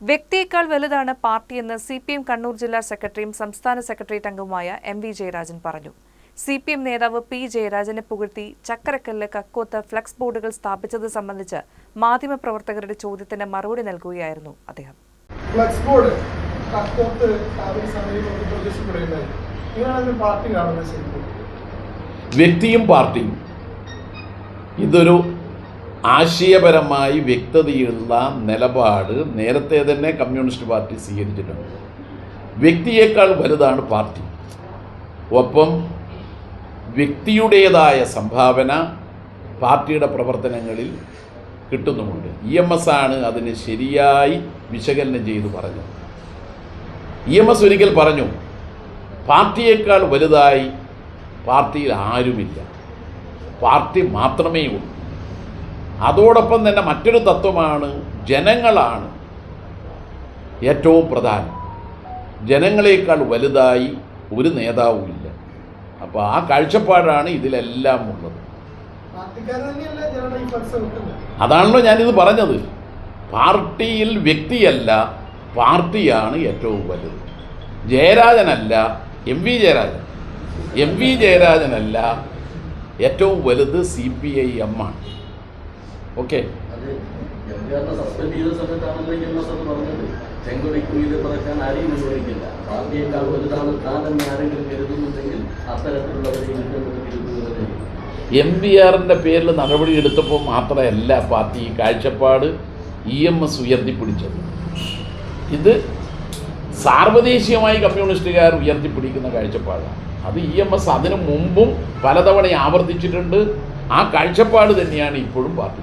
വ്യക്തിയേക്കാൾ വലുതാണ് പാർട്ടിയെന്ന് സിപിഎം കണ്ണൂർ ജില്ലാ സെക്രട്ടറിയും സംസ്ഥാന സെക്രട്ടേറിയറ്റ് അംഗവുമായ എം.വി. ജയരാജൻ പറഞ്ഞു. സിപിഎം നേതാവ് പി. ജയരാജനെ പുകഴ്ത്തി ചക്കരക്കല്ല്, കക്കോത്ത് ഫ്ലക്സ് ബോർഡുകൾ സ്ഥാപിച്ചത് സംബന്ധിച്ച് മാധ്യമപ്രവർത്തകരുടെ ചോദ്യത്തിന് മറുപടി നൽകുകയായിരുന്നു അദ്ദേഹം. ഫ്ലക്സ് ബോർഡ് കക്കോത്ത് വ്യക്തിയും പാർട്ടിയും ഇതൊരു ആശയപരമായി വ്യക്തതയുള്ള നിലപാട് നേരത്തെ തന്നെ കമ്മ്യൂണിസ്റ്റ് പാർട്ടി സ്വീകരിച്ചിട്ടുണ്ട്. വ്യക്തിയേക്കാൾ വലുതാണ് പാർട്ടി. ഒപ്പം വ്യക്തിയുടേതായ സംഭാവന പാർട്ടിയുടെ പ്രവർത്തനങ്ങളിൽ കിട്ടുന്നുമുണ്ട്. EMS ആണ് അതിന് ശരിയായി വിശകലനം ചെയ്തു പറഞ്ഞത്. EMS ഒരിക്കൽ പറഞ്ഞു, പാർട്ടിയേക്കാൾ വലുതായി പാർട്ടിയിൽ ആരുമില്ല, പാർട്ടി മാത്രമേ ഉള്ളൂ. അതോടൊപ്പം തന്നെ മറ്റൊരു തത്വമാണ്, ജനങ്ങളാണ് ഏറ്റവും പ്രധാനം, ജനങ്ങളെക്കാൾ വലുതായി ഒരു നേതാവുമില്ല. അപ്പോൾ ആ കാഴ്ചപ്പാടാണ് ഇതിലെല്ലാം ഉള്ളത്. അതാണല്ലോ ഞാനിത് പറഞ്ഞത്. പാർട്ടിയിൽ വ്യക്തിയല്ല, പാർട്ടിയാണ് ഏറ്റവും വലുത്. ജയരാജനല്ല, എം വി ജയരാജനല്ല ഏറ്റവും വലുത്, CPIM ആണ്. ഓക്കെ, MVRന്റെ പേരിൽ നടപടി എടുത്തപ്പോൾ മാത്രമല്ല പാർട്ടി ഈ കാഴ്ചപ്പാട് EMS ഉയർത്തിപ്പിടിച്ചത്. ഇത് സാർവദേശീയമായി കമ്മ്യൂണിസ്റ്റുകാർ ഉയർത്തിപ്പിടിക്കുന്ന കാഴ്ചപ്പാടാണ്. അത് EMS അതിനു മുമ്പും പലതവണ ആവർത്തിച്ചിട്ടുണ്ട്. ആ കാഴ്ചപ്പാട് തന്നെയാണ് ഇപ്പോഴും പാർട്ടി.